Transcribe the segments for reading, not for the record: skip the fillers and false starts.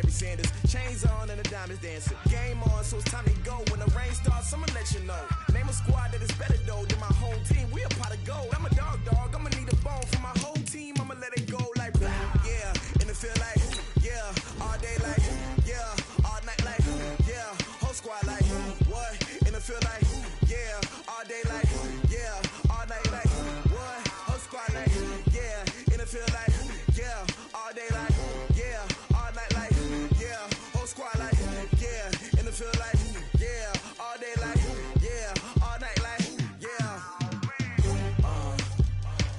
Sanders. Chains on and the diamonds dancing. Game on, so it's time to go. When the rain starts, I'ma let you know. Name a squad that is better though than my home team. We a pot of gold. I'm a dog. I'ma need a bone for my whole team. I'ma let it go like yeah. And it feel like yeah. All day like yeah. All night like yeah. Whole squad like what? And it feel like yeah. All day like yeah. All night like what? Whole squad like yeah. And it feel like yeah. All day like yeah. All night like yeah. Whole squad like yeah. And it feel like yeah. All day like yeah. All night like yeah.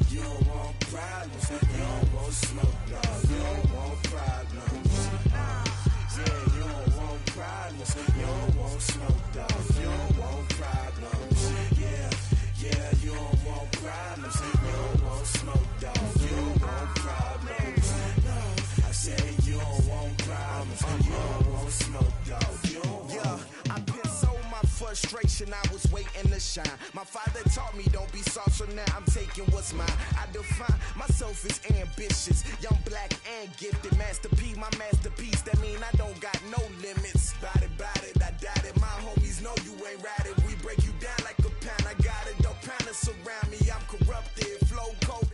You don't want problems. You don't want smoke, dog. You don't want problems. Yeah, you don't want problems. You don't want smoke, dog. You don't want problems. Yeah, you don't want problems. You don't want smoke, dog. You don't want problems. No, I said you don't want problems. You don't want smoke, dog. You don't want. Yeah, I put so my frustration. I was waiting to shine. My father taught me don't be soft, so now I'm taking what's mine. I define myself as ambitious, young, black, and gifted. Master P, my masterpiece. That mean I don't got no limits. Bout it, I doubt it. My homies know you ain't ride it. We break you down like a pound. I got it, don't pound us around me. I'm corrupted, flow cold.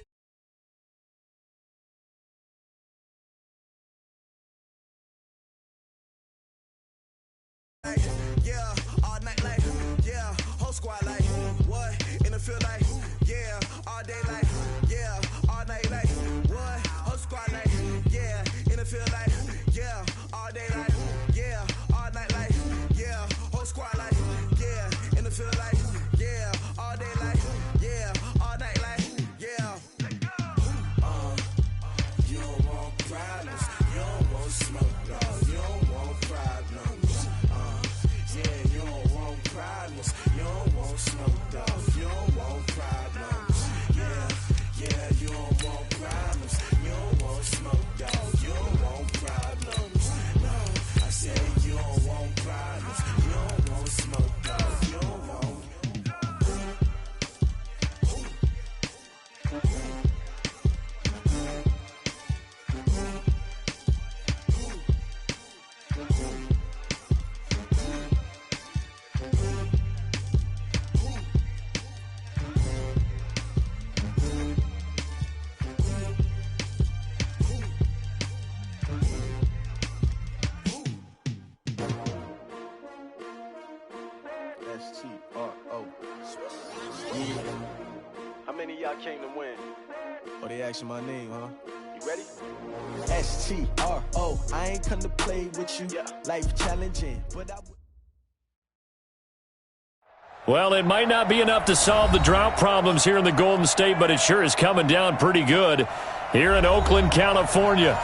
Yeah, all night like yeah, whole squad like what? And it feel like yeah, all day like yeah, all night like what? Whole squad like yeah, and it feel like yeah, all day like yeah, all night like yeah, whole squad like yeah, and it feel like yeah, all day like yeah, all night like yeah. You don't want problems, you don't want smoke, dog. You don't want problems. Yeah, you don't want problems. You don't want smoke, dog. You don't want problems. Yeah, you don't want problems. You don't want smoke, dog. You don't want problems. No, I said you don't want problems. You don't want smoke, dog. You don't want. S-T-R-O. How many of y'all came to win? Oh, they asking my name, huh? You ready? S-T-R-O. I ain't come to play with you. Yeah. Life challenging, but I would. Well, it might not be enough to solve the drought problems here in the Golden State, but it sure is coming down pretty good here in Oakland, California.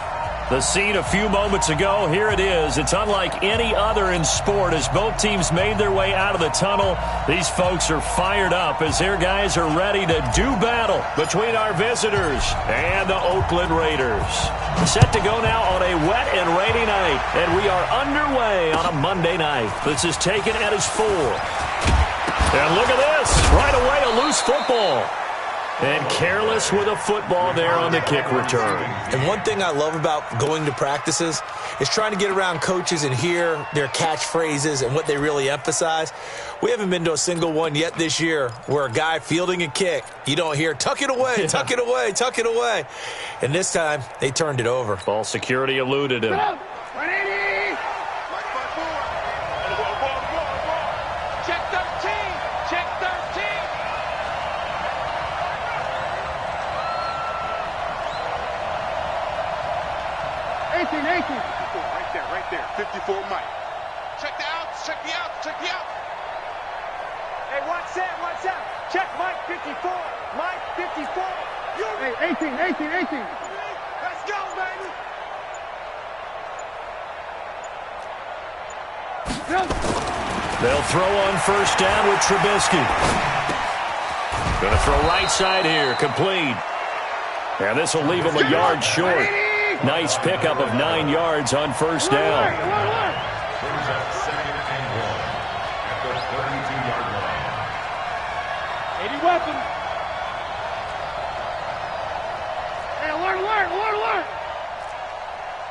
The scene a few moments ago, here it is. It's unlike any other in sport as both teams made their way out of the tunnel. These folks are fired up as their guys are ready to do battle between our visitors and the Oakland Raiders. Set to go now on a wet and rainy night, and we are underway on a Monday night. This is taken at his 4. And look at this. Right away, a loose football. And careless with a football there on the kick return. And one thing I love about going to practices is trying to get around coaches and hear their catchphrases and what they really emphasize. We haven't been to a single one yet this year where a guy fielding a kick, you don't hear, tuck it away, tuck it away, tuck it away. And this time, they turned it over. Ball security eluded him. 180! Check 13! Check 13! 18. Right there. 54, Mike. Check the outs, check the outs, check the outs. Hey, watch that. Check Mike 54. Mike 54. Hey, 18. Let's go, baby. They'll throw on first down with Trubisky. Going to throw right side here, complete. And this will leave him a yard short. Nice pickup of 9 yards on first down. Weapon. Hey, alert.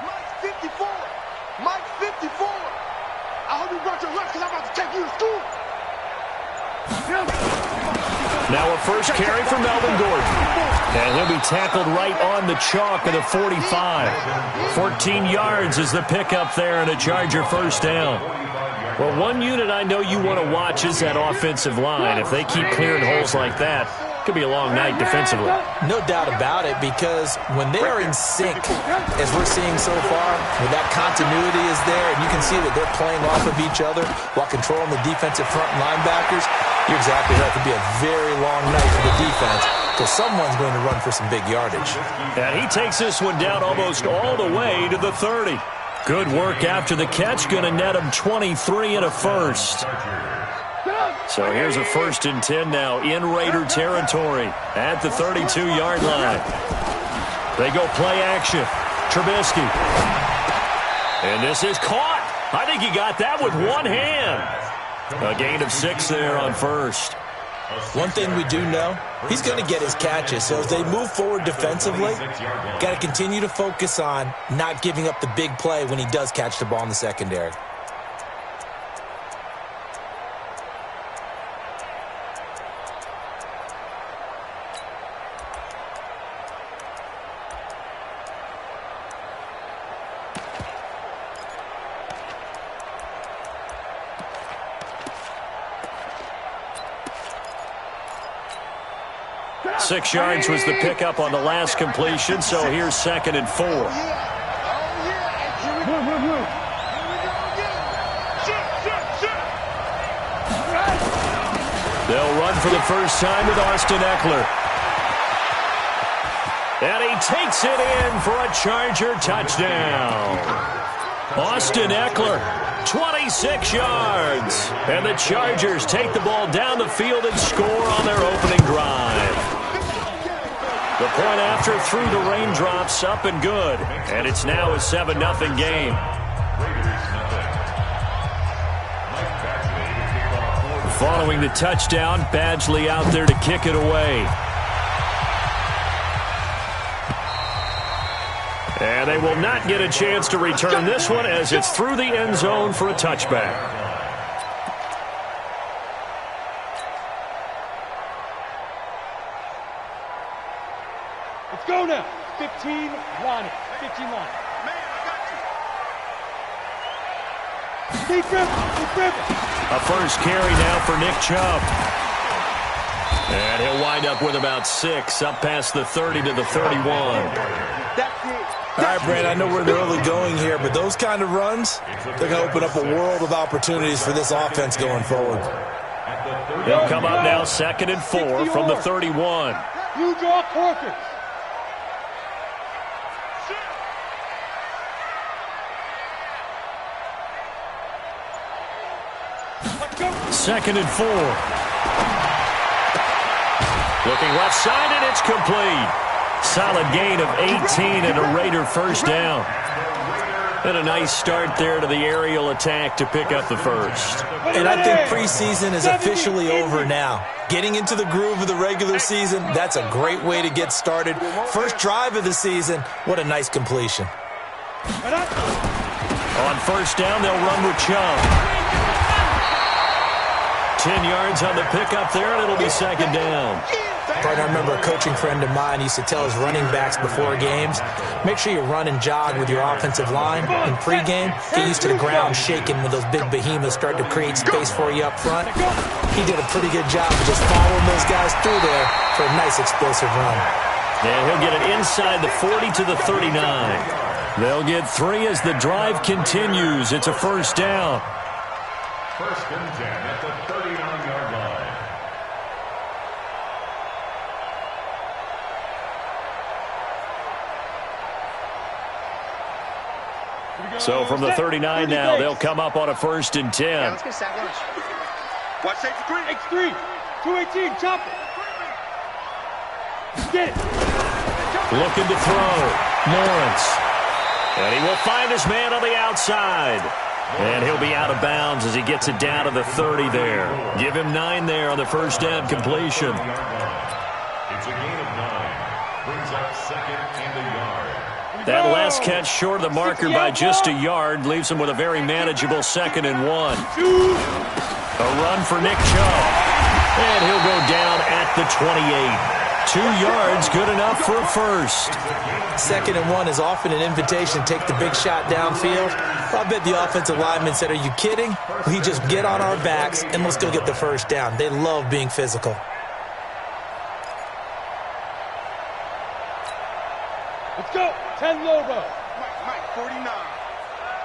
Mike 54. Mike 54. I hope you brought your lunch because I'm about to take you to school. Now a first carry for Melvin Gordon. And he'll be tackled right on the chalk of the 45. 14 yards is the pickup there and a Charger first down. Well, one unit I know you want to watch is that offensive line. If they keep clearing holes like that, it could be a long night defensively. No doubt about it, because when they are in sync, as we're seeing so far, when that continuity is there, and you can see that they're playing off of each other while controlling the defensive front linebackers, you're exactly right. It could be a very long night for the defense, because someone's going to run for some big yardage. And he takes this one down almost all the way to the 30. Good work after the catch. Going to net him 23 and a first. So here's a 1st and 10 now in Raider territory at the 32-yard line. They go play action. Trubisky. And this is caught. I think he got that with one hand. A gain of 6 there on first. One thing we do know, he's going to get his catches. So as they move forward defensively, got to continue to focus on not giving up the big play when he does catch the ball in the secondary. Six yards was the pickup on the last completion, so here's 2nd and 4. They'll run for the first time with Austin Eckler. And he takes it in for a Charger touchdown. Austin Eckler, 26 yards. And the Chargers take the ball down the field and score on their opening drive. The point after through the raindrops, up and good. And it's now a 7-0 game. Following the touchdown, Badgley out there to kick it away. And they will not get a chance to return this one as it's through the end zone for a touchback. Let's go now. 15 line. 15 line. Man, I got you. Keep gripping. A first carry now for Nick Chubb. And he'll wind up with about 6, up past the 30 to the 31. All right, Brand, I know we're in the early going here, but those kind of runs, they're going to open up a world of opportunities for this offense going forward. They'll come up now 2nd and 4 from the 31. You draw quarters. 2nd and 4. Looking left side, and it's complete. Solid gain of 18 and a Raider first down. And a nice start there to the aerial attack to pick up the first. And I think preseason is officially over now. Getting into the groove of the regular season, that's a great way to get started. First drive of the season, what a nice completion. On first down, they'll run with Chubb. 10 yards on the pickup there, and it'll be 2nd down. Partner, I remember a coaching friend of mine used to tell his running backs before games, make sure you run and jog with your offensive line in pregame. Get used to the ground shaking when those big behemoths start to create space for you up front. He did a pretty good job of just following those guys through there for a nice explosive run. And he'll get it inside the 40 to the 39. They'll get 3 as the drive continues. It's a first down. 1st and 10 at the 39-yard line. So from the 39 now, they'll come up on a 1st and 10. Yeah, let's get sack lunch. Watch safety 3. X3. 218. Chop it. Get it. Looking to throw. Lawrence. And he will find his man on the outside. And he'll be out of bounds as he gets it down to the 30 there. Give him 9 there on the first down completion. It's a gain of 9. Brings up 2nd and a yard. That last catch short of the marker by just a yard leaves him with a very manageable 2nd and 1. A run for Nick Chubb. And he'll go down at the 28. 2 yards, good enough for a first. 2nd and 1 is often an invitation to take the big shot downfield. I bet the offensive lineman said, are you kidding? We just get on our backs and let's go get the first down. They love being physical. Let's go. 10 Lobo. Mike, 49.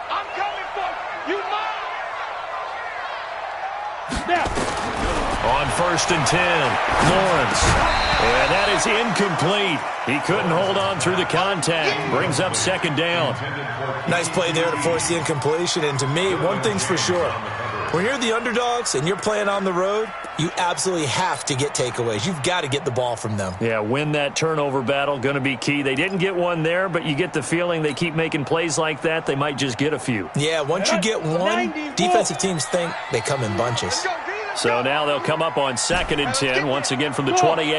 I'm coming for you. You mine. Now. On 1st and 10, Lawrence. And that is incomplete. He couldn't hold on through the contact. Brings up 2nd down. Nice play there to force the incompletion. And to me, one thing's for sure. When you're the underdogs and you're playing on the road, you absolutely have to get takeaways. You've got to get the ball from them. Yeah, win that turnover battle, going to be key. They didn't get one there, but you get the feeling they keep making plays like that, they might just get a few. Yeah, once you get one, defensive teams think they come in bunches. So now they'll come up on 2nd and 10, once again from the 28. 49 to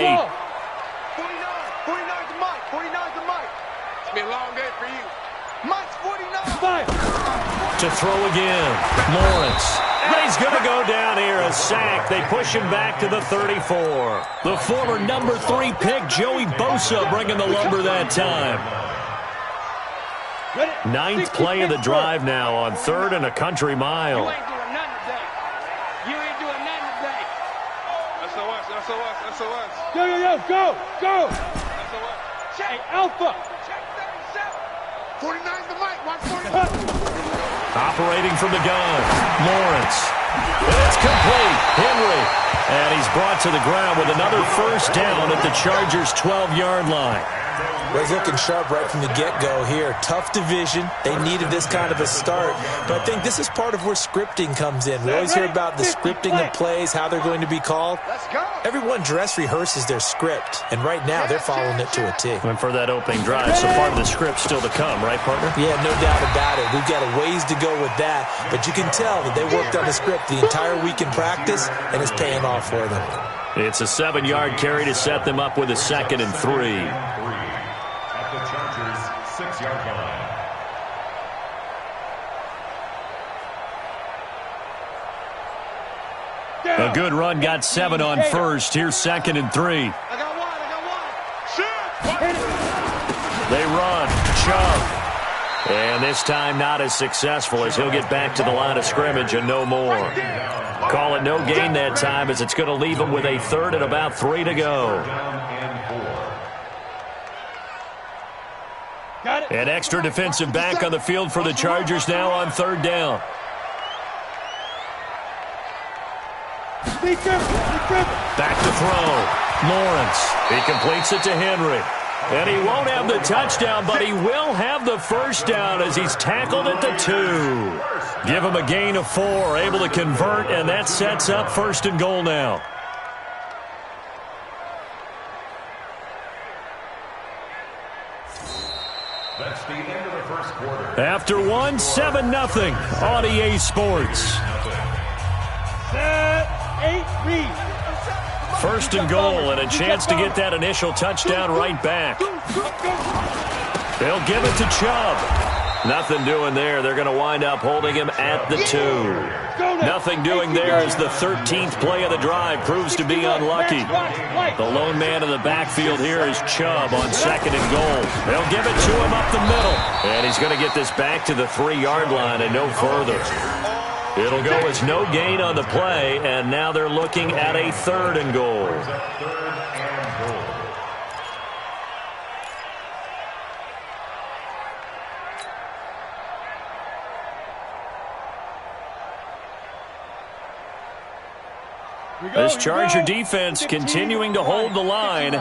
Mike. 49 to Mike. It's been a long day for you. Mike's 49. To throw again, Lawrence. And he's going to go down here, a sack. They push him back to the 34. The former number 3 pick, Joey Bosa, bringing the lumber that time. 9th play of the drive now on 3rd and a country mile. You ain't doing nothing today. You ain't doing nothing today. SOS. Go. SOS. Hey, Alpha. Check 37. 49's the Mike. Watch 49. Operating from the gun, Lawrence. It's complete. Henry. And he's brought to the ground with another first down at the Chargers' 12-yard line. Well, he's looking sharp right from the get-go here. Tough division. They needed this kind of a start. But I think this is part of where scripting comes in. We always hear about the scripting of plays, how they're going to be called. Everyone dress rehearses their script, and right now they're following it to a T. And for that opening drive, so part of the script still to come, right, partner? Yeah, no doubt about it. We've got a ways to go with that, but you can tell that they worked on the script the entire week in practice, and it's paying off for them. It's a 7-yard carry to set them up with a 2nd and 3. The Chargers' 6-yard line. A good run, got 7 on 1st. Here's 2nd and 3. I got one. Shoot. They run. Chubb. And this time not as successful as he'll get back to the line of scrimmage and no more. Call it no gain that time as it's going to leave him with a 3rd and about 3 to go. An extra defensive back on the field for the Chargers now on 3rd down. Back to throw. Lawrence. He completes it to Henry. And he won't have the touchdown, but he will have the first down as he's tackled at the 2. Give him a gain of 4, able to convert, and that sets up 1st and goal now. That's the end of the first quarter. After 1, 7-0 on EA Sports. 8 read. 1st and goal and a chance to get that initial touchdown right back. They'll give it to Chubb. Nothing doing there. They're going to wind up holding him at the 2. Nothing doing there as the 13th play of the drive proves to be unlucky. The lone man in the backfield here is Chubb on 2nd and goal. They'll give it to him up the middle. And he's going to get this back to the 3-yard line and no further. It'll go as no gain on the play, and now they're looking at a 3rd and goal. This Charger defense continuing to hold the line.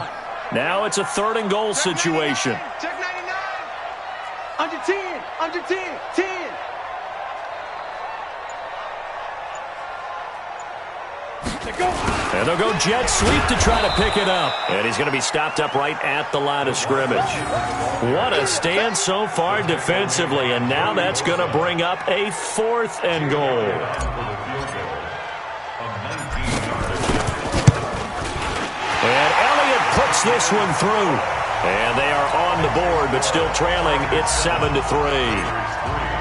Now it's a 3rd and goal situation. Check 99. Under 10. Under 10. 10. And they'll go jet sweep to try to pick it up. And he's going to be stopped up right at the line of scrimmage. What a stand so far defensively. And now that's going to bring up a 4th and goal. And Elliott puts this one through. And they are on the board, but still trailing. It's 7-3.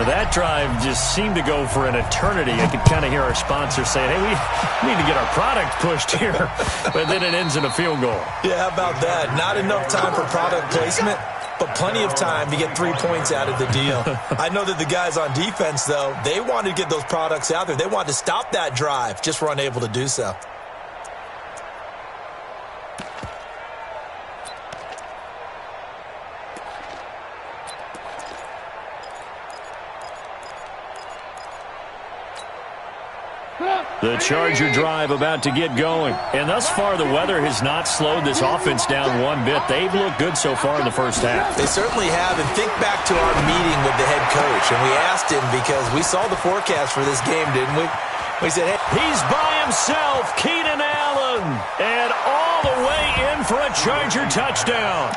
That drive just seemed to go for an eternity. I could kind of hear our sponsor saying, hey, we need to get our product pushed here. But then it ends in a field goal. Yeah, how about that? Not enough time for product placement, but plenty of time to get 3 points out of the deal. I know that the guys on defense, though, they wanted to get those products out there. They wanted to stop that drive, just were unable to do so. The Charger drive about to get going. And thus far, the weather has not slowed this offense down one bit. They've looked good so far in the first half. They certainly have. And think back to our meeting with the head coach. And we asked him because we saw the forecast for this game, didn't we? We said, hey. He's by himself, Keenan Allen. And all the way in for a Charger touchdown.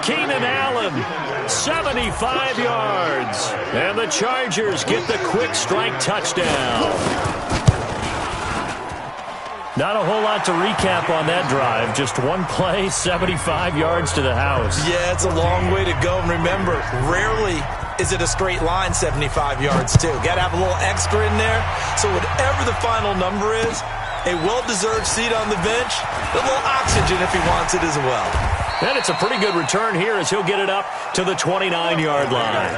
Keenan Allen, 75 yards. And the Chargers get the quick strike touchdown. Not a whole lot to recap on that drive. Just one play, 75 yards to the house. Yeah, it's a long way to go. And remember, rarely is it a straight line 75 yards, too. Got to have a little extra in there. So whatever the final number is, a well-deserved seat on the bench, a little oxygen if he wants it as well. And it's a pretty good return here as he'll get it up to the 29-yard line.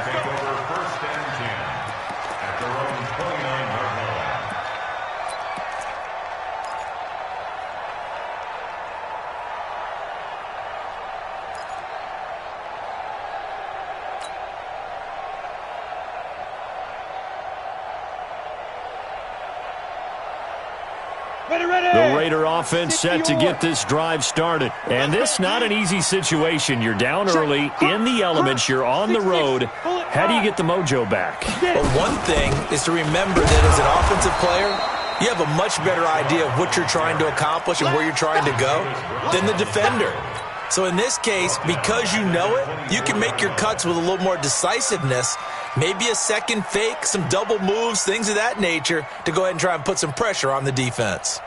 The Raider offense set to get this drive started. And this not an easy situation. You're down early, in the elements, you're on the road. How do you get the mojo back? Well, one thing is to remember that as an offensive player, you have a much better idea of what you're trying to accomplish and where you're trying to go than the defender. So in this case, because you know it, you can make your cuts with a little more decisiveness, maybe a second fake, some double moves, things of that nature, to go ahead and try and put some pressure on the defense.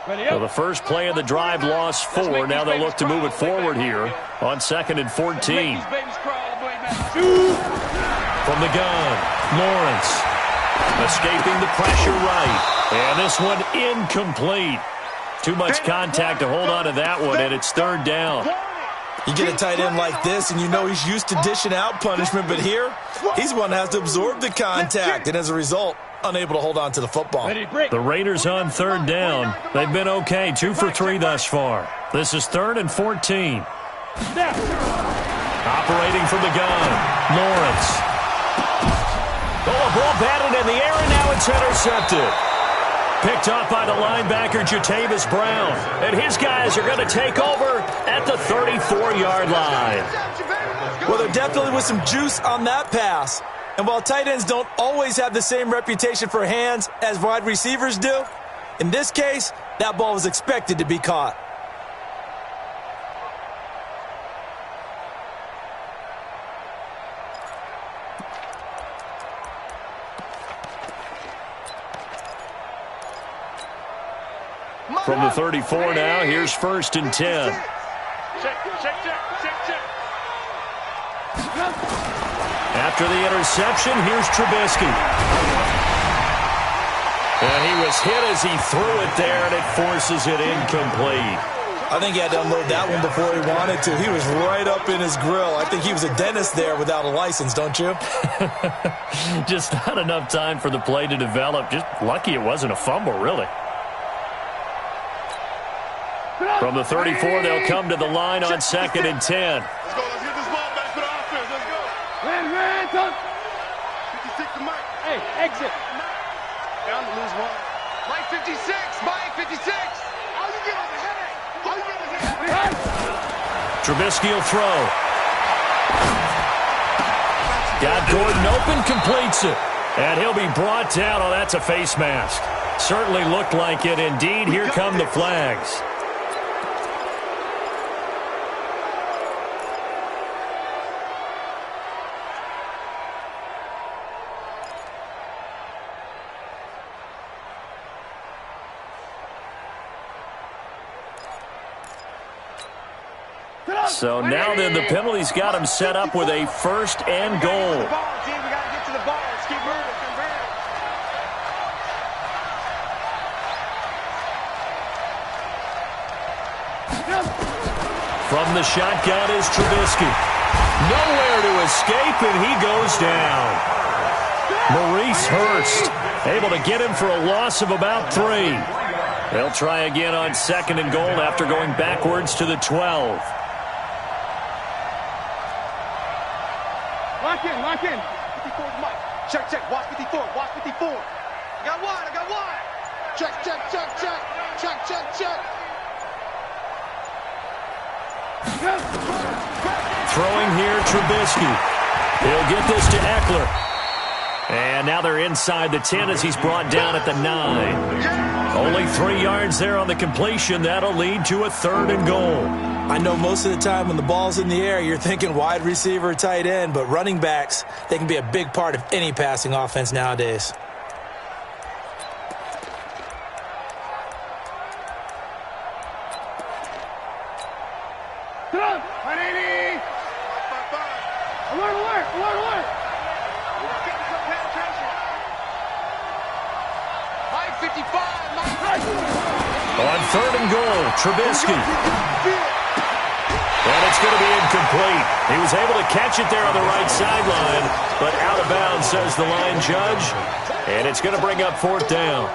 Well, the first play of the drive lost 4. Now they'll look to move it forward here on 2nd and 14. From the gun, Lawrence escaping the pressure right. And this one incomplete. Too much contact to hold on to that one, and it's 3rd down. You get a tight end like this, and you know he's used to dishing out punishment, but here, he's one that has to absorb the contact, and as a result, unable to hold on to the football. The Raiders on 3rd down. They've been okay, 2 for 3 thus far. This is 3rd and 14. Operating from the gun, Lawrence. Oh, a ball batted in the air, and now it's intercepted. Picked up by the linebacker, Jatavis Brown. And his guys are going to take over at the 34-yard line. Well, there definitely was some juice on that pass. And while tight ends don't always have the same reputation for hands as wide receivers do, in this case, that ball was expected to be caught. From the 34 now, here's 1st and 10. Check. After the interception, here's Trubisky. And he was hit as he threw it there, and it forces it incomplete. I think he had to unload that one before he wanted to. He was right up in his grill. I think he was a dentist there without a license, don't you? Just not enough time for the play to develop. Just lucky it wasn't a fumble, really. From the 34, they'll come to the line on 2nd and 10. Let's go. Let's get this ball back for the offense. Let's go. Red, 56 to Mike. Hey, exit. Down to lose one. Mike 56. Mike 56. All you get is a headache. All you get is a headache. Trubisky will throw. Got Gordon open, completes it. And he'll be brought down. Oh, that's a face mask. Certainly looked like it. Indeed, here come the flags. So now then, the penalty's got him set up with a first and goal. We got to get to the ball. Let's keep moving. From the shotgun is Trubisky. Nowhere to escape, and he goes down. Maurice Hurst able to get him for a loss of about 3. They'll try again on second and goal after going backwards to the 12. Lock in. 54 Mike. Check. Watch 54. I got one. Check. Throwing here, Trubisky. He'll get this to Eckler. And now they're inside the 10 as he's brought down at the 9. Only 3 yards there on the completion. That'll lead to a third and goal. I know most of the time when the ball's in the air, you're thinking wide receiver, tight end, but running backs, they can be a big part of any passing offense nowadays. Alert. Mike 55. On third and goal, Trubisky. And it's going to be incomplete. He was able to catch it there on the right sideline, but out of bounds, says the line judge. And it's going to bring up fourth down.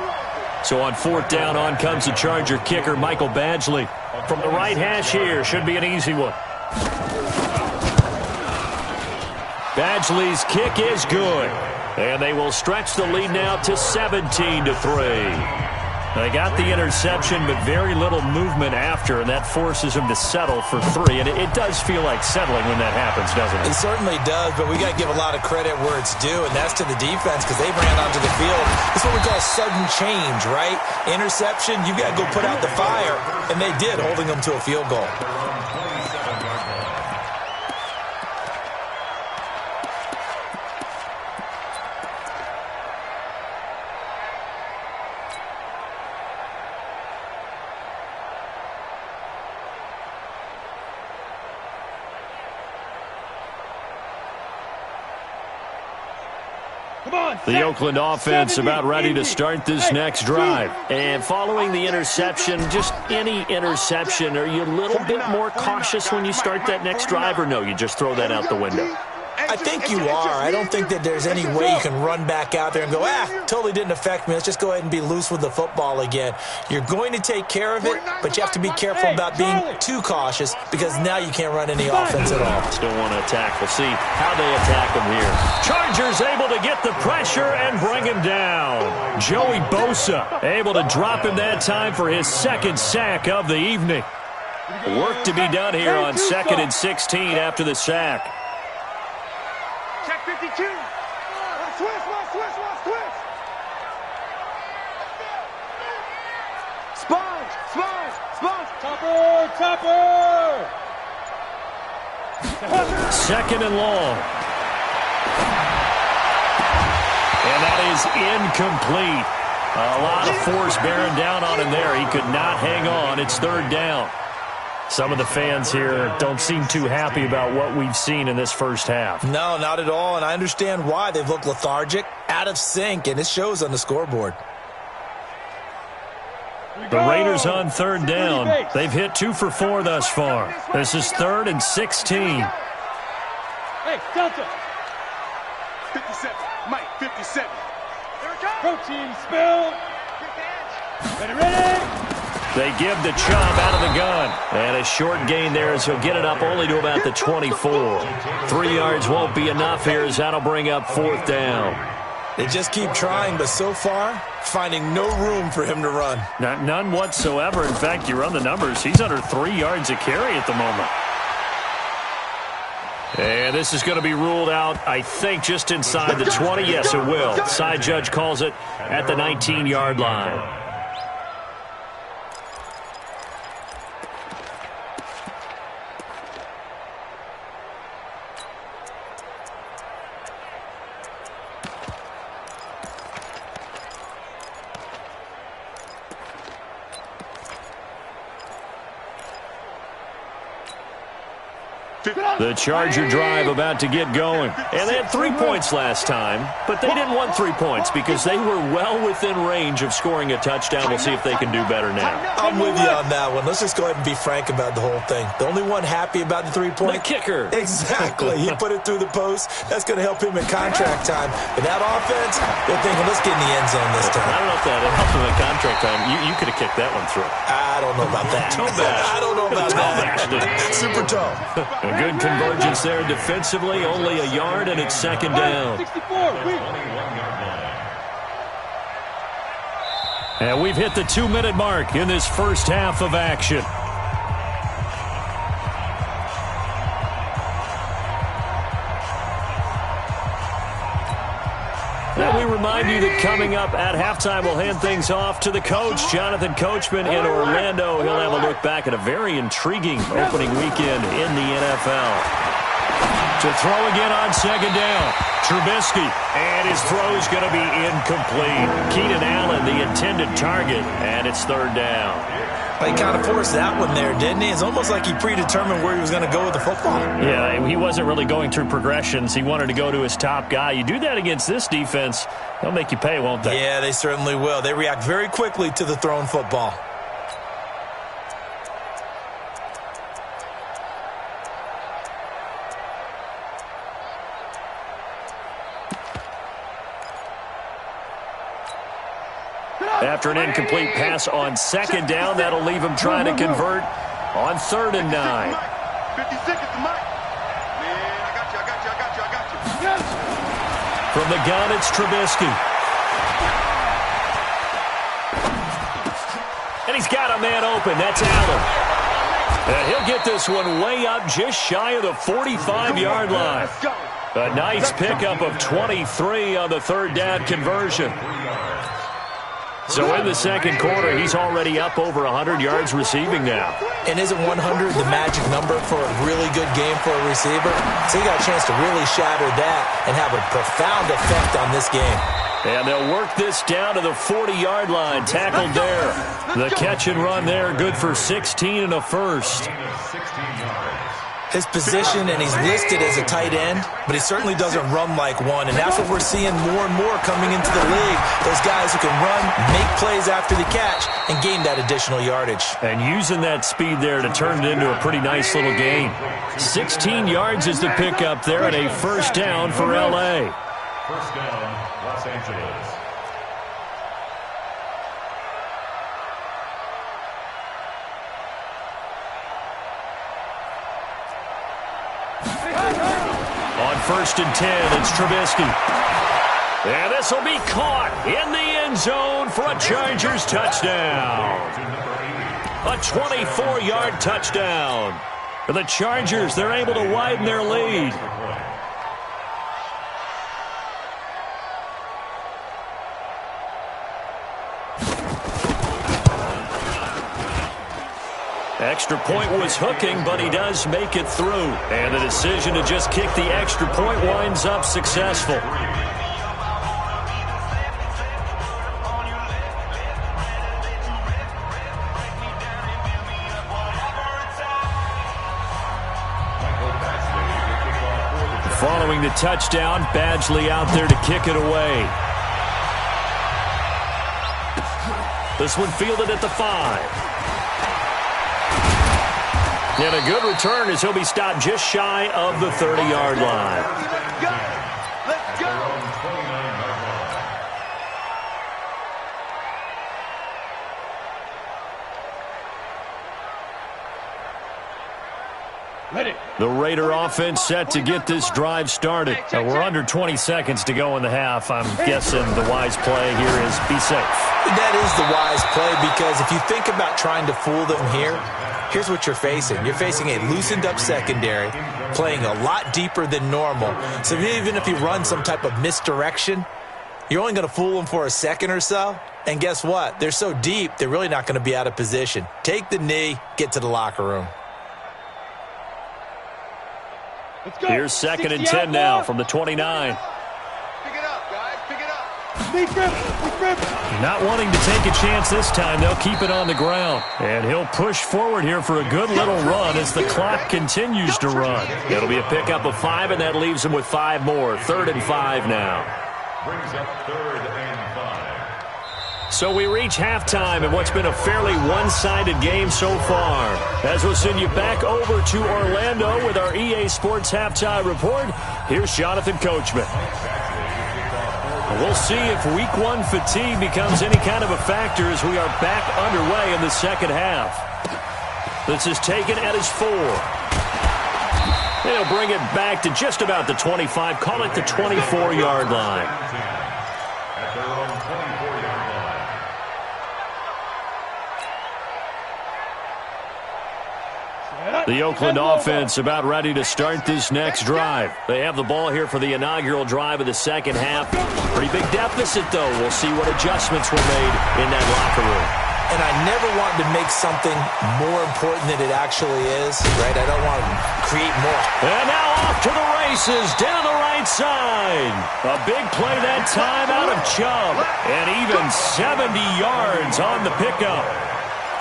So on fourth down, on comes the Charger kicker, Michael Badgley. From the right hash here, should be an easy one. Badgley's kick is good. And they will stretch the lead now to 17-3. They got the interception, but very little movement after, and that forces him to settle for 3. And it does feel like settling when that happens, doesn't it? It certainly does, but we got to give a lot of credit where it's due, and that's to the defense because they ran onto the field. It's what we call sudden change, right? Interception, you got to go put out the fire, and they did, holding them to a field goal. The Oakland offense about ready to start this next drive. And following the interception, just any interception, are you a little bit more cautious when you start that next drive, or no, you just throw that out the window? I think you are. I don't think that there's any way you can run back out there and go, totally didn't affect me. Let's just go ahead and be loose with the football again. You're going to take care of it, but you have to be careful about being too cautious because now you can't run any offense at all. Still want to attack. We'll see how they attack him here. Chargers able to get the pressure and bring him down. Joey Bosa able to drop him that time for his second sack of the evening. Work to be done here on 2nd and 16 after the sack. Check 52. Switch. Sponge. Topper. 2nd and long. And that is incomplete. A lot of force bearing down on him there. He could not hang on. It's 3rd down. Some of the fans here don't seem too happy about what we've seen in this first half. No, not at all, and I understand why. They've looked lethargic, out of sync, and it shows on the scoreboard. The Raiders on 3rd down. They've hit 2 for 4 thus far. This is 3rd and 16. Hey, Delta. 57. Mike, 57. Protein spill. Ready. They give the chop out of the gun. And a short gain there as he'll get it up only to about the 24. 3 yards won't be enough here as that'll bring up 4th down. They just keep trying, but so far, finding no room for him to run. None whatsoever. In fact, you run the numbers. He's under 3 yards a carry at the moment. And this is going to be ruled out, I think, just inside the 20. Yes, it will. Side judge calls it at the 19-yard line. The Charger drive about to get going. And they had 3 points last time, but they didn't want 3 points because they were well within range of scoring a touchdown. We'll see if they can do better now. I'm with you on that one. Let's just go ahead and be frank about the whole thing. The only one happy about the 3-point? The kicker. Exactly. He put it through the post. That's going to help him in contract time. But that offense, they're thinking, let's get in the end zone this time. I don't know if that helped him in contract time. You could have kicked that one through. I don't know about that. I don't know about that. Super tall. A good convergence there defensively. Only a yard, and it's second down. And we've hit the 2-minute mark in this first half of action. Now we remind you that coming up at halftime, we'll hand things off to the coach, Jonathan Coachman in Orlando. He'll have a look back at a very intriguing opening weekend in the NFL. To throw again on second down, Trubisky, and his throw is going to be incomplete. Keenan Allen, the intended target, and it's third down. He kind of forced that one there, didn't he? It's almost like he predetermined where he was going to go with the football. Yeah, he wasn't really going through progressions. He wanted to go to his top guy. You do that against this defense, they'll make you pay, won't they? Yeah, they certainly will. They react very quickly to the thrown football. After an incomplete pass on second down, that'll leave him trying to convert on 3rd and 9. 50 seconds to Mike. Man, I got you. From the gun, it's Trubisky. And he's got a man open. That's Allen. And he'll get this one way up just shy of the 45-yard line. A nice pickup of 23 on the 3rd down conversion. So in the second quarter, he's already up over 100 yards receiving now. And isn't 100 the magic number for a really good game for a receiver? So he got a chance to really shatter that and have a profound effect on this game. And they'll work this down to the 40-yard line. Tackled there. The catch and run there, good for 16 and a first. His position, and he's listed as a tight end, but he certainly doesn't run like one. And that's what we're seeing more and more coming into the league. Those guys who can run, make plays after the catch, and gain that additional yardage. And using that speed there to turn it into a pretty nice little gain. 16 yards is the pickup there, and a first down for L.A. First down, Los Angeles. On 1st and 10, it's Trubisky. And this will be caught in the end zone for a Chargers touchdown. A 24-yard touchdown. For the Chargers, they're able to widen their lead. Extra point was hooking, but he does make it through. And the decision to just kick the extra point winds up successful. Following the touchdown, Badgley out there to kick it away. This one fielded at the 5. And a good return as he'll be stopped just shy of the 30-yard line. Let's go. The Raider offense set to get this drive started. We're under 20 seconds to go in the half. I'm guessing the wise play here is be safe. That is the wise play, because if you think about trying to fool them here, here's what you're facing. You're facing a loosened up secondary, playing a lot deeper than normal. So even if you run some type of misdirection, you're only going to fool them for a second or so. And guess what? They're so deep, they're really not going to be out of position. Take the knee, get to the locker room. Here's 2nd and 10 now from the 29. Pick it up, guys. Pick it up. Not wanting to take a chance this time, they'll keep it on the ground. And he'll push forward here for a good little run as the clock continues to run. It'll be a pickup of 5, and that leaves him with 5 more. 3rd and 5 now. Brings up 3rd and 5. So we reach halftime in what's been a fairly one-sided game so far. As we'll send you back over to Orlando with our EA Sports Halftime Report, here's Jonathan Coachman. We'll see if Week 1 fatigue becomes any kind of a factor as we are back underway in the second half. This is taken at his 4. They'll bring it back to just about the 25, call it the 24-yard line. At their own 24-yard line. The Oakland offense about ready to start this next drive. They have the ball here for the inaugural drive of the second half. Pretty big deficit, though. We'll see what adjustments were made in that locker room. And I never wanted to make something more important than it actually is, right? I don't want to create more. And now off to the races down the right side. A big play that time out of Chubb. And even 70 yards on the pickup.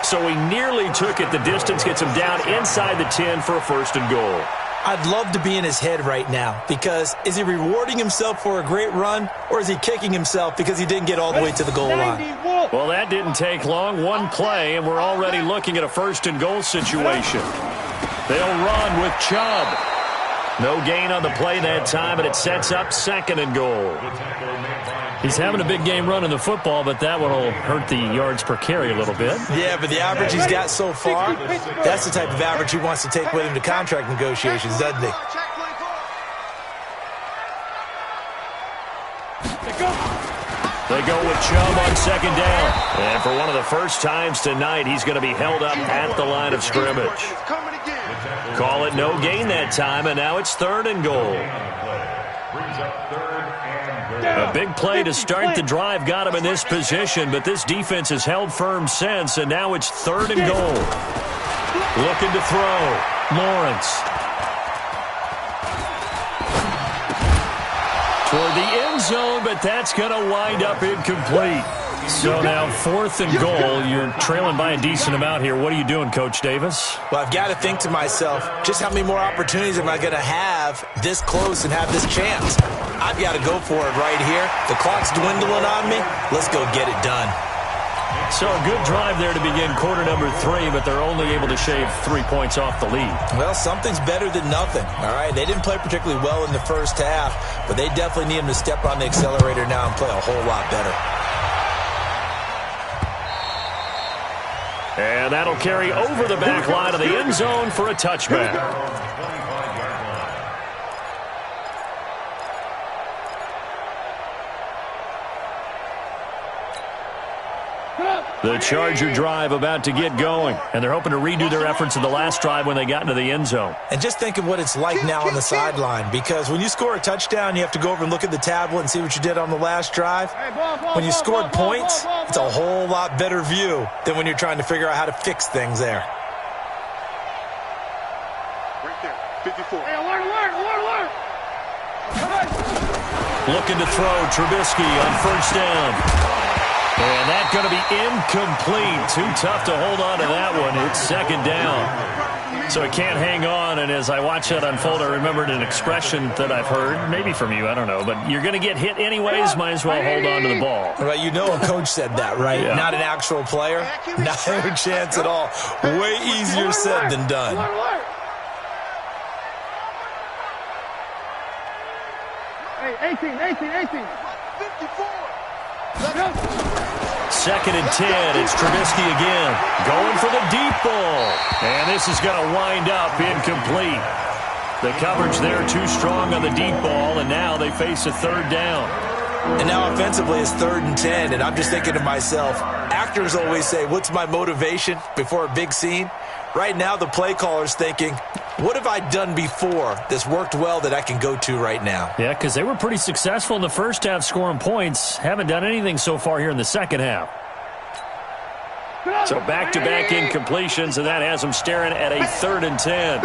So he nearly took it the distance, gets him down inside the 10 for a 1st and goal. I'd love to be in his head right now because is he rewarding himself for a great run or is he kicking himself because he didn't get all the way to the goal line? Well, that didn't take long. One play, and we're already looking at a 1st and goal situation. They'll run with Chubb. No gain on the play that time, and it sets up 2nd and goal. He's having a big game running the football, but that one will hurt the yards per carry a little bit. Yeah, but the average he's got so far, that's the type of average he wants to take with him to contract negotiations, doesn't he? They go with Chubb on 2nd down. And for one of the first times tonight, he's going to be held up at the line of scrimmage. Call it no gain that time, and now it's 3rd and goal. Brings up 3rd and goal. A big play to start the drive got him in this position, but this defense has held firm since, and now it's 3rd and goal. Looking to throw. Lawrence. Toward the end zone, but that's going to wind up incomplete. So now 4th and goal. You're trailing by a decent amount here. What are you doing, Coach Davis? Well, I've got to think to myself, just how many more opportunities am I going to have this close and have this chance? I've got to go for it right here. The clock's dwindling on me. Let's go get it done. So a good drive there to begin quarter number 3, but they're only able to shave 3 points off the lead. Well, something's better than nothing, all right? They didn't play particularly well in the first half, but they definitely need him to step on the accelerator now and play a whole lot better. And that'll carry over the back line of the end zone for a touchback. The Charger drive about to get going, and they're hoping to redo their efforts in the last drive when they got into the end zone. And just think of what it's like now on the sideline, because when you score a touchdown, you have to go over and look at the tablet and see what you did on the last drive. When you scored points, it's a whole lot better view than when you're trying to figure out how to fix things there. Right there, 54. Hey, alert. Looking to throw Trubisky on 1st down. And that's going to be incomplete. Too tough to hold on to that one. It's 2nd down. So it can't hang on, and as I watch that unfold, I remembered an expression that I've heard, maybe from you, I don't know, but you're going to get hit anyways, might as well hold on to the ball. Right, you know a coach said that, right? Yeah. Not an actual player. Not a chance at all. Way easier said than done. Hey, 18. 54. 2nd and 10. It's Trubisky again. Going for the deep ball. And this is going to wind up incomplete. The coverage there too strong on the deep ball, and now they face a 3rd down. And now offensively it's 3rd and 10, and I'm just thinking to myself, actors always say, what's my motivation before a big scene? Right now the play caller's thinking, what have I done before that's worked well that I can go to right now? Yeah, because they were pretty successful in the first half scoring points. Haven't done anything so far here in the second half. So back-to-back incompletions, and that has them staring at a 3rd and 10.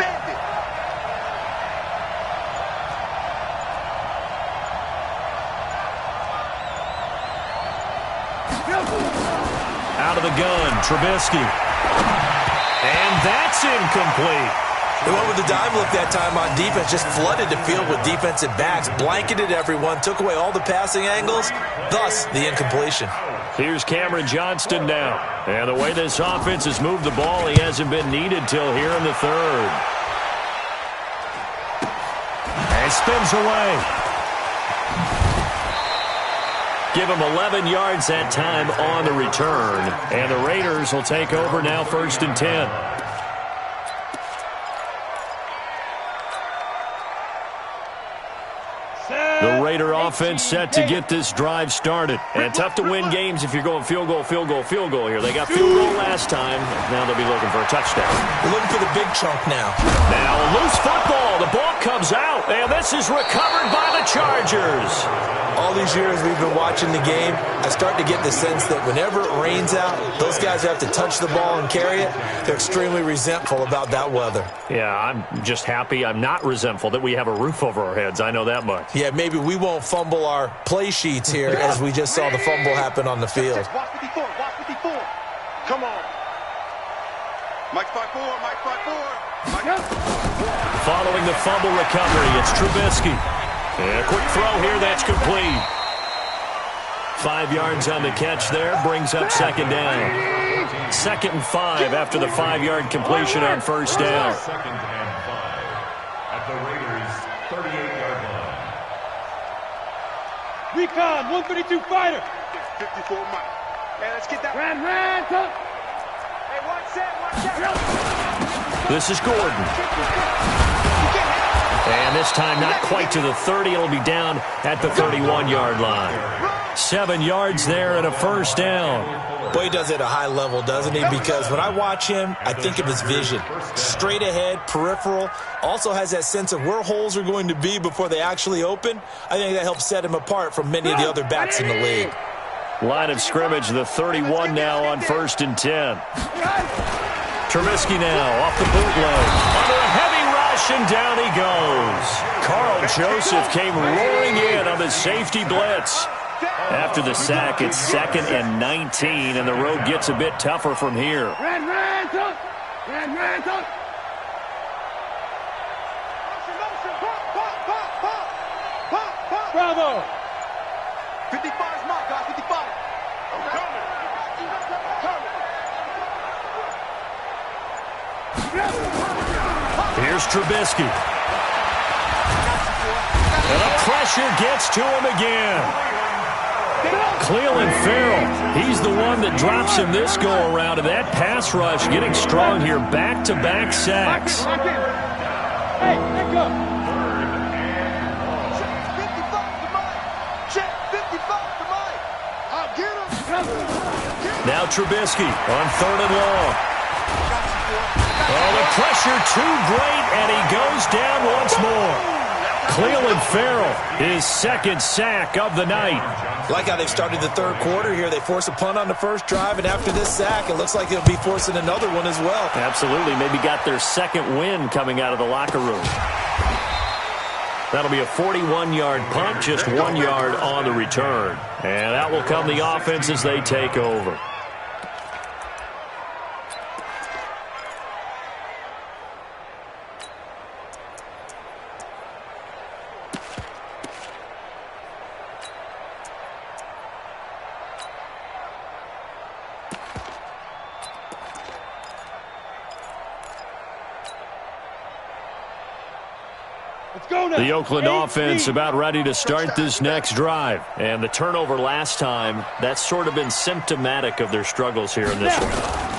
Out of the gun, Trubisky. And that's incomplete. They went with the dive look that time on defense, just flooded the field with defensive backs, blanketed everyone, took away all the passing angles, thus the incompletion. Here's Cameron Johnston now. And the way this offense has moved the ball, he hasn't been needed till here in the third. And spins away. Give him 11 yards that time on the return. And the Raiders will take over now, 1st and 10. The Raider offense set to get this drive started. And tough to win games if you're going field goal, field goal, field goal here. They got field goal last time. Now they'll be looking for a touchdown. They're looking for the big chunk now. Now a loose football. The ball comes out. And this is recovered by the Chargers. All these years we've been watching the game, I start to get the sense that whenever it rains out, those guys who have to touch the ball and carry it, they're extremely resentful about that weather. Yeah, I'm just happy I'm not resentful that we have a roof over our heads. I know that much. Yeah, maybe we won't fumble our play sheets here as we just saw the fumble happen on the field. Watch 54, watch 54. Come on. Mike 5-4, Mike 5-4. Following the fumble recovery, it's Trubisky. And a quick throw here, that's complete. 5 yards on the catch there, brings up 2nd down. 2nd and 5 after the 5-yard completion on 1st down. 2nd and 5 at the Raiders' 38-yard line. Recon, 132 fighter. 54 Mike. Hey, let's get that. Ran, Hey, one set. This is Gordon. And this time not quite to the 30. It'll be down at the 31-yard line. 7 yards there and a 1st down. Boy, he does it at a high level, doesn't he? Because when I watch him, I think of his vision. Straight ahead, peripheral. Also has that sense of where holes are going to be before they actually open. I think that helps set him apart from many of the other backs in the league. Line of scrimmage, the 31 now on 1st and 10. Trubisky now off the bootleg. Under a heavy rush, and down he goes. Carl Joseph came roaring in on the safety blitz. After the sack, it's 2nd and 19, and the road gets a bit tougher from here. Bravo. 55's Mike, guys, 55. I'm coming. Here's Trubisky. And the pressure gets to him again. Cleveland Farrell, he's the one that drops him this go-around. And that pass rush getting strong here. Back-to-back sacks. Hey, pick up. Check 55 to Mike. I'll get him. Now Trubisky on 3rd and long. Oh, the pressure too great, and he goes down once more. Cleveland Farrell, his 2nd sack of the night. Like how they've started the 3rd quarter here. They force a punt on the 1st drive, and after this sack, it looks like they'll be forcing another one as well. Absolutely. Maybe got their 2nd win coming out of the locker room. That'll be a 41-yard punt, just 1 yard on the return. And that will come the offense as they take over. The Oakland offense about ready to start this next drive. And the turnover last time, that's sort of been symptomatic of their struggles here in this one.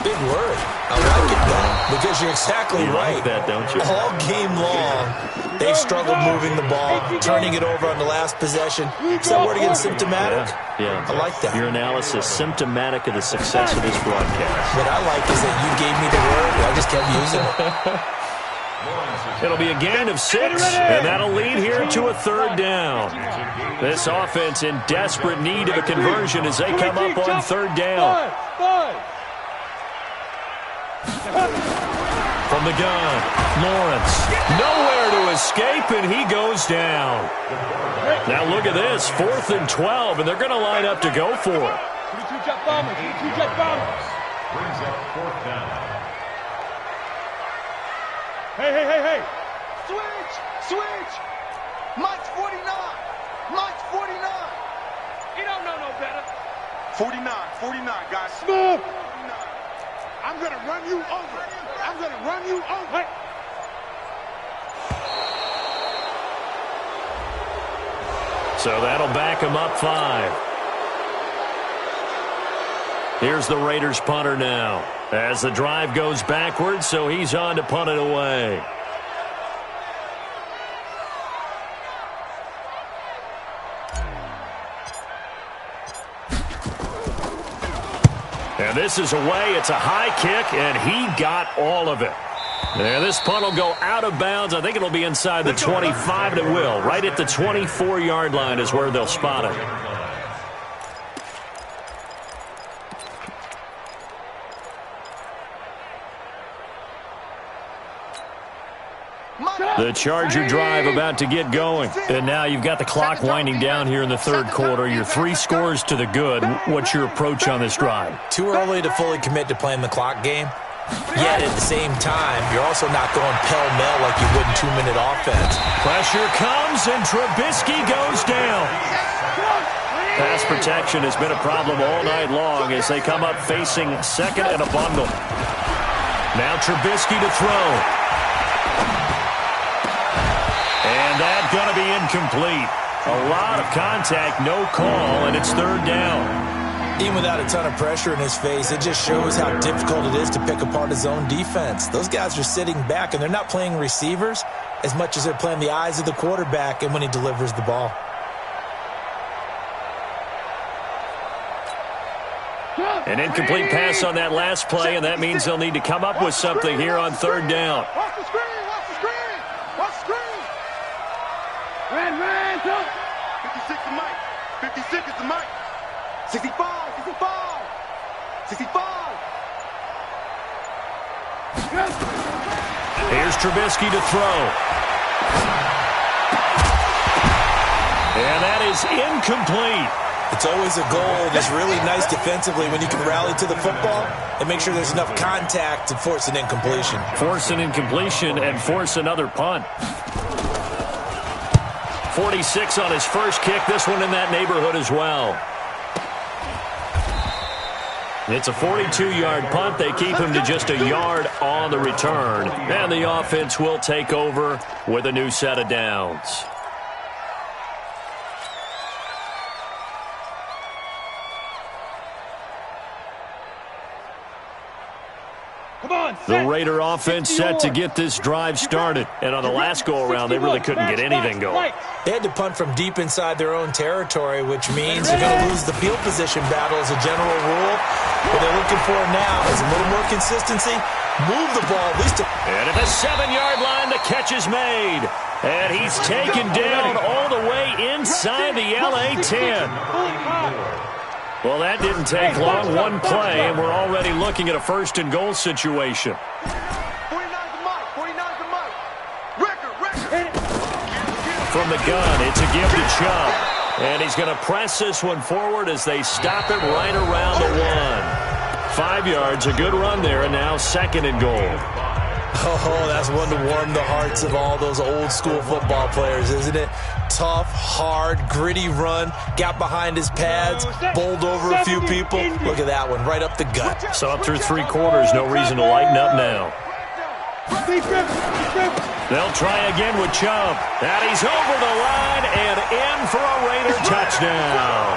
Big word. I like it, though, because you're exactly right. Like that, don't you? All game long, they've struggled moving the ball, turning it over on the last possession. Is that word again, symptomatic? Yeah. I like that. Your analysis, symptomatic of the success of this broadcast. What I like is that you gave me the word, and I just kept using it. It'll be a gain of 6, and that'll lead here to a 3rd down. This offense in desperate need of a conversion as they come up on 3rd down. From the gun, Lawrence. Nowhere to escape, and he goes down. Now look at this, 4th and 12, and they're going to line up to go for it. 22 jet bombers. 22 jet bombers. Brings up fourth down. Hey. Switch! Mike's 49! Mike's 49! You don't know no better. 49, guys. Move. 49. I'm going to run you over. I'm going to run you over. Hey. So that'll back him up 5. Here's the Raiders punter now as the drive goes backwards, so he's on to punt it away. And this is away. It's a high kick, and he got all of it. And this punt will go out of bounds. I think it'll be inside the 25, and it will. Right at the 24-yard line is where they'll spot it. The Charger drive about to get going. And now you've got the clock winding down here in the third quarter. You're 3 scores to the good. What's your approach on this drive? Too early to fully commit to playing the clock game. Yet at the same time, you're also not going pell-mell like you would in 2-minute offense. Pressure comes, and Trubisky goes down. Pass protection has been a problem all night long as they come up facing second and a bundle. Now Trubisky to throw. And that's going to be incomplete. A lot of contact, no call, and it's third down. Even without a ton of pressure in his face, it just shows how difficult it is to pick apart his own defense. Those guys are sitting back, and they're not playing receivers as much as they're playing the eyes of the quarterback and when he delivers the ball. An incomplete pass on that last play, and that means they'll need to come up with something here on third down. Watch the screen. 56 to Mike. 56 is to Mike. 65! Here's Trubisky to throw. And that is incomplete. It's always a goal that's really nice defensively when you can rally to the football and make sure there's enough contact to force an incompletion. Force an incompletion and force another punt. 46 on his first kick. This one in that neighborhood as well. It's a 42-yard punt. They keep him to just a yard on the return. And the offense will take over with a new set of downs. The Raider offense set to get this drive started. And on the last go-around, they really couldn't get anything going. They had to punt from deep inside their own territory, which means you're going to lose the field position battle as a general rule. What they're looking for now is a little more consistency. Move the ball at least. And at the 7-yard line, the catch is made. And he's taken down all the way inside the LA 10. Well, that didn't take long. One play, and we're already looking at a first-and-goal situation. 49 to Mike. Record. From the gun, it's a give to Chubb. And he's going to press this one forward as they stop it right around the 1. 5 yards, a good run there, and now second and goal. Oh, that's one to warm the hearts of all those old-school football players, isn't it? Tough, hard, gritty run, got behind his pads, bowled over a few people. Look at that one, right up the gut. So up through 3 quarters, no reason to lighten up now. They'll try again with Chubb. And he's over the line and in for a Raider touchdown.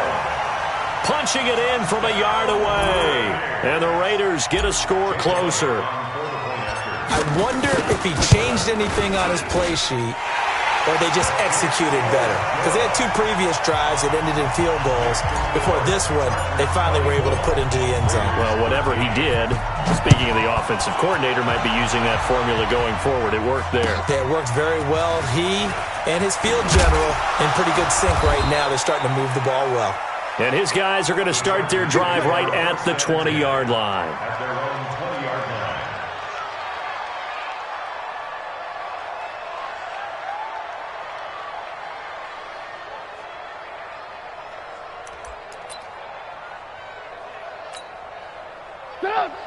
Punching it in from a yard away. And the Raiders get a score closer. I wonder if he changed anything on his play sheet or they just executed better. Because they had 2 previous drives that ended in field goals. Before this one, they finally were able to put into the end zone. Well, whatever he did, speaking of the offensive coordinator, might be using that formula going forward. It worked there. Yeah, it worked very well. He and his field general in pretty good sync right now. They're starting to move the ball well. And his guys are going to start their drive right at the 20-yard line. At their own 20-yard line.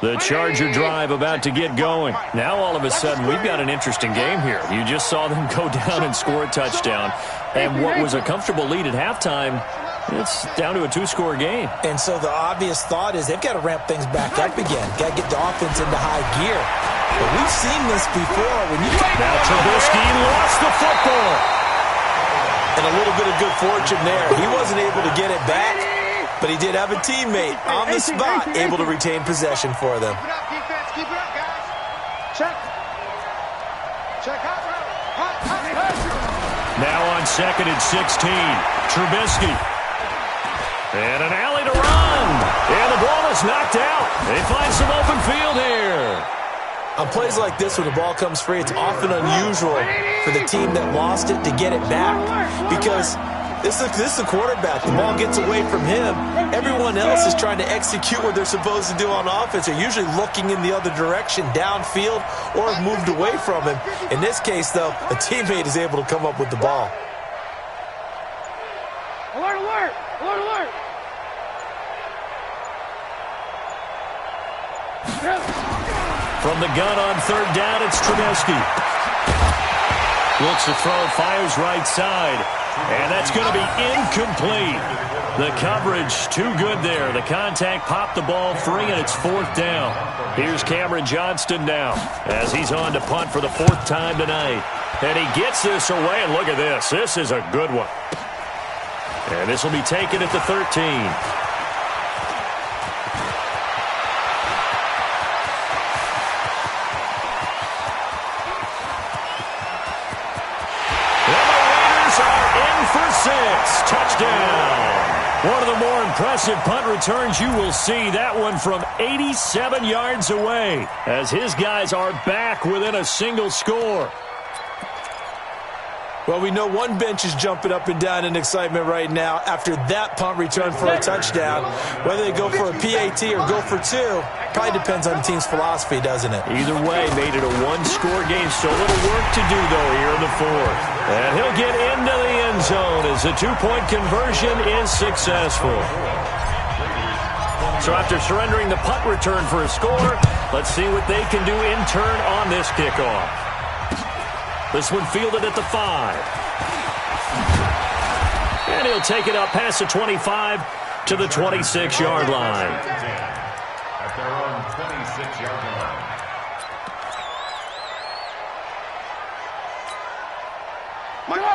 The Charger drive about to get going. Now all of a sudden we've got an interesting game here. You just saw them go down and score a touchdown. And what was a comfortable lead at halftime, it's down to a two-score game. And so the obvious thought is they've got to ramp things back up again. Got to get the offense into high gear. But we've seen this before. Now Trubisky lost the football. And a little bit of good fortune there. He wasn't able to get it back, but he did have a teammate on the spot able to retain possession for them. Keep it up, defense. Keep it up, guys. Check. Check. Now on 2nd and 16, Trubisky. And an alley to run. And the ball is knocked out. They find some open field here. On plays like this, when the ball comes free, it's often unusual for the team that lost it to get it back. Because this is the quarterback. The ball gets away from him. Everyone else is trying to execute what they're supposed to do on offense. They're usually looking in the other direction, downfield, or have moved away from him. In this case, though, a teammate is able to come up with the ball. Alert, alert! Alert, alert! From the gun on 3rd down, it's Trubisky. Looks to throw, fires right side. And that's going to be incomplete. The coverage too good there. The contact popped the ball free, and it's 4th down. Here's Cameron Johnston now as he's on to punt for the 4th time tonight. And he gets this away, and look at this. This is a good one. And this will be taken at the 13. For 6. Touchdown. One of the more impressive punt returns you will see. That one from 87 yards away as his guys are back within a single score. Well, we know one bench is jumping up and down in excitement right now after that punt return for a touchdown. Whether they go for a PAT or go for 2, probably depends on the team's philosophy, doesn't it? Either way, made it a one-score game. So little work to do, though, here in the 4th. And he'll get into the end zone as the 2-point conversion is successful. So after surrendering the punt return for a score, let's see what they can do in turn on this kickoff. This one fielded at the 5. And he'll take it up past the 25 to the 26-yard line. At their own 26-yard line.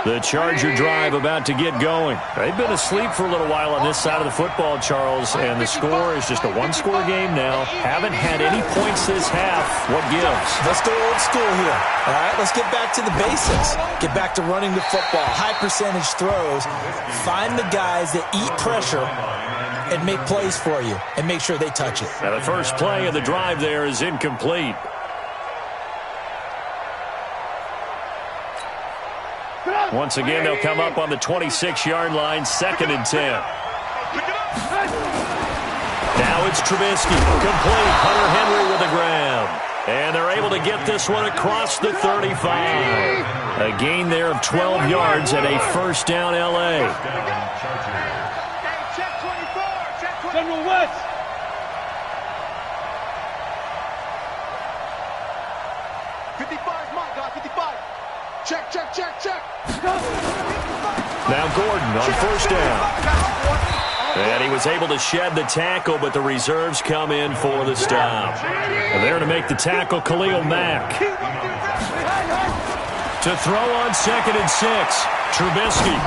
The Charger drive about to get going. They've been asleep for a little while on this side of the football, Charles, and the score is just a one-score game now. Haven't had any points this half. What gives? Let's go old school here. All right, let's get back to the basics. Get back to running the football, high percentage throws. Find the guys that eat pressure and make plays for you and make sure they touch it. Now the first play of the drive there is incomplete. Once again, they'll come up on the 26-yard line, 2nd and 10. Now it's Trubisky. Complete. Hunter Henry with the grab. And they're able to get this one across the 35. A gain there of 12 yards and a 1st down L.A. Check 24. Check 24. General West! Check. Now Gordon on 1st down. And he was able to shed the tackle, but the reserves come in for the stop. And there to make the tackle, Khalil Mack. To throw on 2nd and 6, Trubisky.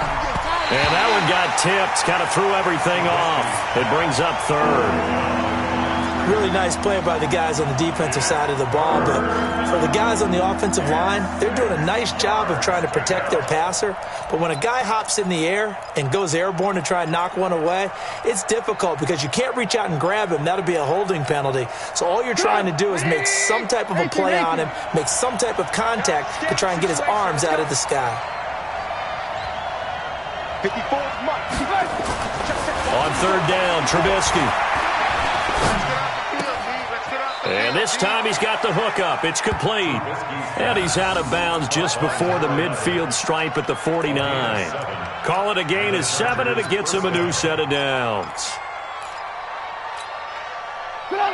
And that one got tipped, kind of threw everything off. It brings up 3rd. Really nice play by the guys on the defensive side of the ball, but for the guys on the offensive line, they're doing a nice job of trying to protect their passer. But when a guy hops in the air and goes airborne to try and knock one away, it's difficult because you can't reach out and grab him. That'll be a holding penalty. So all you're trying to do is make some type of a play on him, make some type of contact to try and get his arms out of the sky. 54 On 3rd down, Trubisky. And this time he's got the hook up. It's complete. And he's out of bounds just before the midfield stripe at the 49. Call it a gain of 7, and it gets him a new set of downs.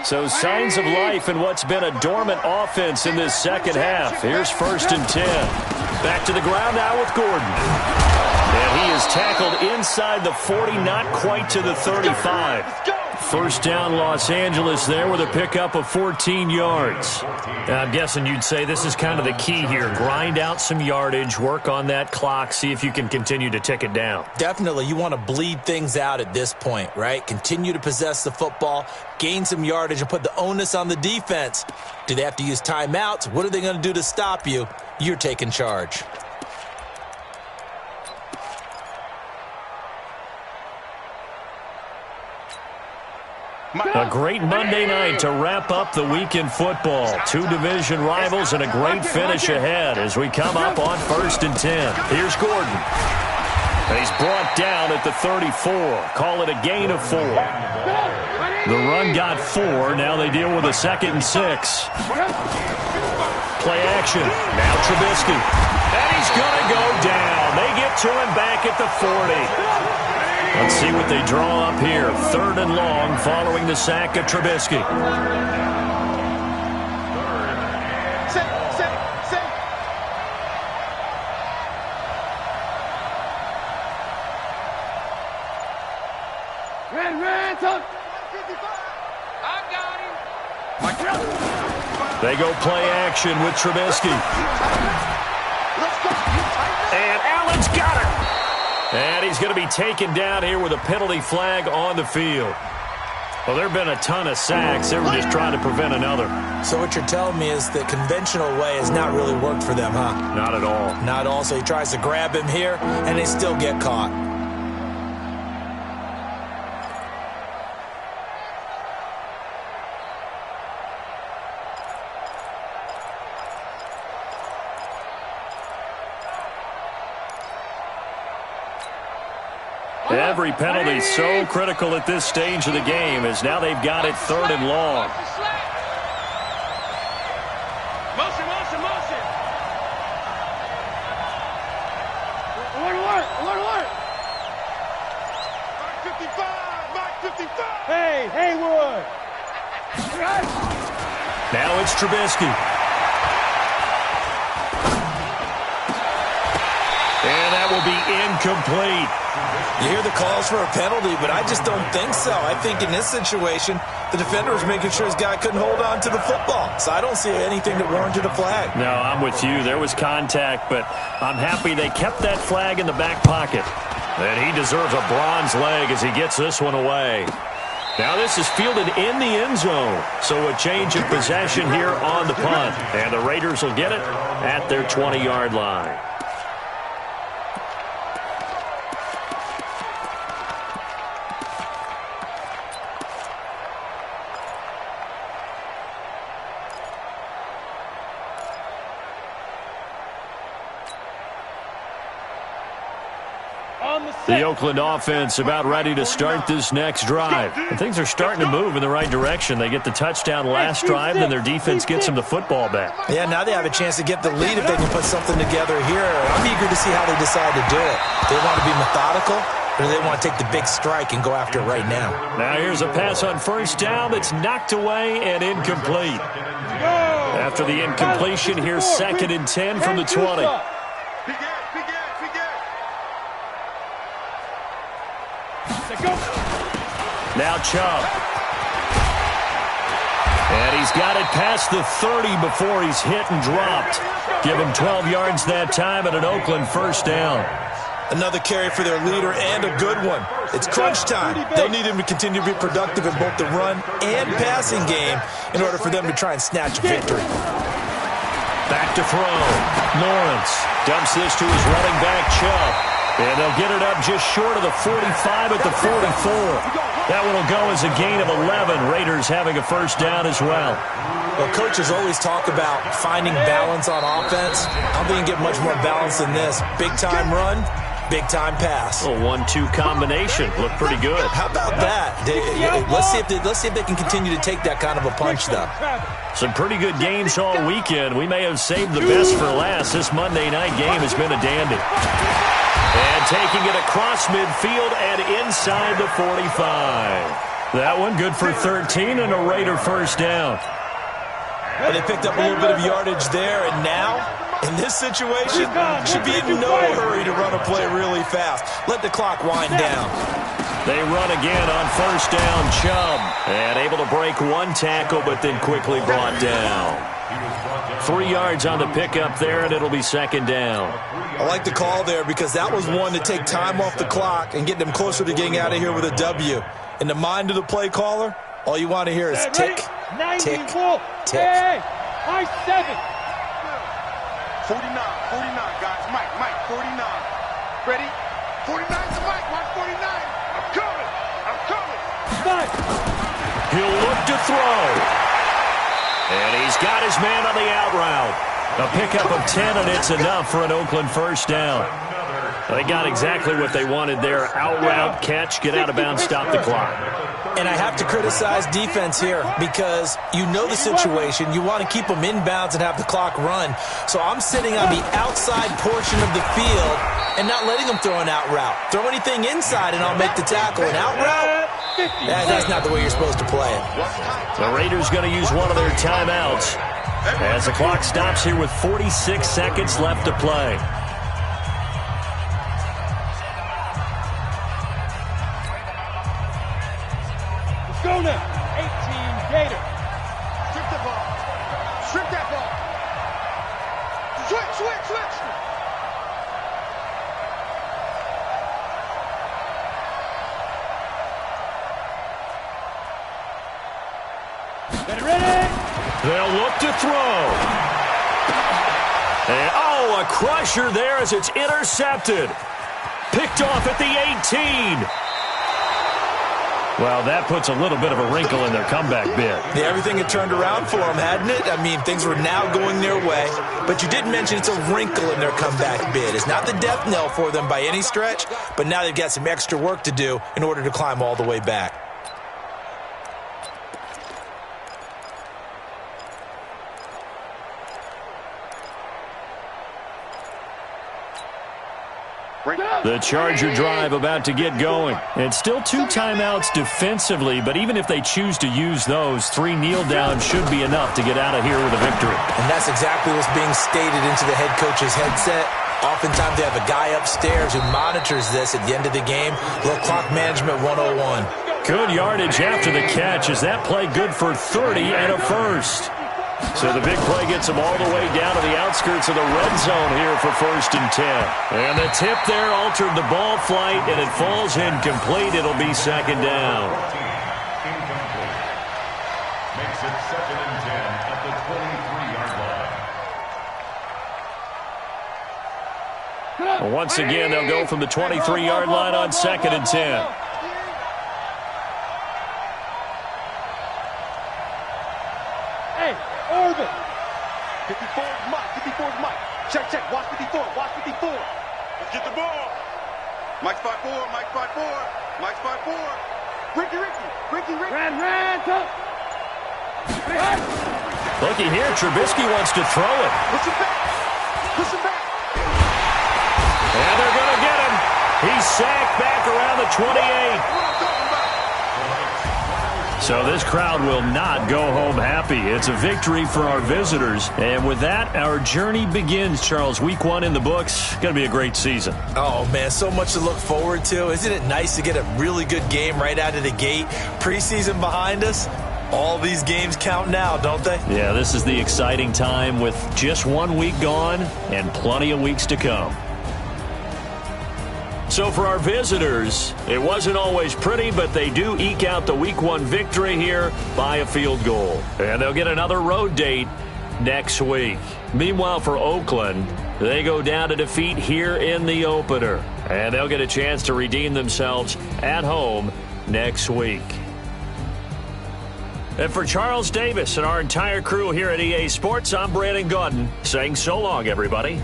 So signs of life in what's been a dormant offense in this second half. Here's 1st and 10. Back to the ground now with Gordon. And he is tackled inside the 40, not quite to the 35. First down, Los Angeles there with a pickup of 14 yards. I'm guessing you'd say this is kind of the key here. Grind out some yardage, work on that clock, see if you can continue to tick it down. Definitely. You want to bleed things out at this point, right? Continue to possess the football, gain some yardage, and put the onus on the defense. Do they have to use timeouts? What are they going to do to stop you? You're taking charge. A great Monday night to wrap up the week in football. Two division rivals and a great finish ahead as we come up on 1st and 10. Here's Gordon. He's brought down at the 34. Call it a gain of 4. The run got 4. Now they deal with a 2nd and 6. Play action. Now Trubisky. And he's going to go down. They get to him back at the 40. Let's see what they draw up here. 3rd and long following the sack of Trubisky. They go play action with Trubisky. And Allen's got it. And he's going to be taken down here with a penalty flag on the field. Well, there have been a ton of sacks. They were just trying to prevent another. So what you're telling me is the conventional way has not really worked for them, huh? Not at all. Not at all. So he tries to grab him here, and they still get caught. Every penalty is so critical at this stage of the game as now they've got it 3rd and long. Motion, motion, motion. Alert, alert, alert, alert. Mark 55, Mark 55. Hey, Haywood. Now it's Trubisky. And that will be incomplete. You hear the calls for a penalty, but I just don't think so. I think in this situation, the defender was making sure his guy couldn't hold on to the football. So I don't see anything that warranted a flag. No, I'm with you. There was contact, but I'm happy they kept that flag in the back pocket. And he deserves a bronze leg as he gets this one away. Now this is fielded in the end zone. So a change of possession here on the punt. And the Raiders will get it at their 20-yard line. The Oakland offense about ready to start this next drive. And things are starting to move in the right direction. They get the touchdown last drive, then their defense gets them the football back. Yeah, now they have a chance to get the lead if they can put something together here. I'm eager to see how they decide to do it. Do they want to be methodical, or do they want to take the big strike and go after it right now? Now here's a pass on 1st down that's knocked away and incomplete. After the incompletion, here's 2nd and 10 from the 20. Now Chubb. And he's got it past the 30 before he's hit and dropped. Give him 12 yards that time and an Oakland 1st down. Another carry for their leader and a good one. It's crunch time. They'll need him to continue to be productive in both the run and passing game in order for them to try and snatch a victory. Back to throw. Lawrence dumps this to his running back, Chubb. And they'll get it up just short of the 45 at the 44. That one will go as a gain of 11. Raiders having a 1st down as well. Well, coaches always talk about finding balance on offense. I don't think you can get much more balance than this. Big-time run, big-time pass. A 1-2 combination. Looked pretty good. How about that? Let's see if they can continue to take that kind of a punch, though. Some pretty good games all weekend. We may have saved the best for last. This Monday night game has been a dandy. And taking it across midfield and inside the 45. That one good for 13 and a Raider first down. Well, they picked up a little bit of yardage there, and now, in this situation, should be in no hurry to run a play really fast. Let the clock wind down. They run again on first down, Chubb. And able to break one tackle, but then quickly brought down. 3 yards on the pickup there, and it'll be second down. I like the call there because that was one to take time off the clock and get them closer to getting out of here with a W. In the mind of the play caller, all you want to hear is tick, tick, tick. Hey, high 7. 49, guys. Mike, 49. Ready? 49 to Mike. Watch 49. I'm coming. Mike. He'll look to throw. And he's got his man on the out route. A pickup of 10, and it's enough for an Oakland first down. They got exactly what they wanted there. Out route, catch, get out of bounds, stop the clock. And I have to criticize defense here because you know the situation. You want to keep them inbounds and have the clock run. So I'm sitting on the outside portion of the field and not letting them throw an out route. Throw anything inside and I'll make the tackle. An out route? That's not the way you're supposed to play it. The Raiders going to use one of their timeouts as the clock stops here with 46 seconds left to play. Go now. 18 Gator. Strip the ball. Strip that ball. Switch. Get ready. They'll look to throw. And, a crusher there as it's intercepted. Picked off at the 18. Well, that puts a little bit of a wrinkle in their comeback bid. Yeah, everything had turned around for them, hadn't it? I mean, things were now going their way. But you did mention it's a wrinkle in their comeback bid. It's not the death knell for them by any stretch, but now they've got some extra work to do in order to climb all the way back. The Charger drive about to get going. And still 2 timeouts defensively, but even if they choose to use those, 3 kneel downs should be enough to get out of here with a victory. And that's exactly what's being stated into the head coach's headset. Oftentimes they have a guy upstairs who monitors this at the end of the game. Little clock management 101. Good yardage after the catch. Is that play good for 30 and a first? So the big play gets them all the way down to the outskirts of the red zone here for 1st and 10. And the tip there altered the ball flight, and it falls incomplete. It'll be second down. Incomplete. Makes it 2nd and 10 at the 23-yard line. Once again, they'll go from the 23-yard line on 2nd and 10. Orbit. 54 is Mike. Check. Watch 54. Let's get the ball. Mike's 5'4". Ricky. Ran. Looking here, Trubisky wants to throw it. Push him back. And they're going to get him. He's sacked back around the 28. So this crowd will not go home happy. It's a victory for our visitors. And with that, our journey begins, Charles. Week 1 in the books. Going to be a great season. Oh, man, so much to look forward to. Isn't it nice to get a really good game right out of the gate? Preseason behind us. All these games count now, don't they? Yeah, this is the exciting time with just 1 week gone and plenty of weeks to come. So for our visitors, it wasn't always pretty, but they do eke out the Week 1 victory here by a field goal. And they'll get another road date next week. Meanwhile, for Oakland, they go down to defeat here in the opener. And they'll get a chance to redeem themselves at home next week. And for Charles Davis and our entire crew here at EA Sports, I'm Brandon Gaudin saying so long, everybody.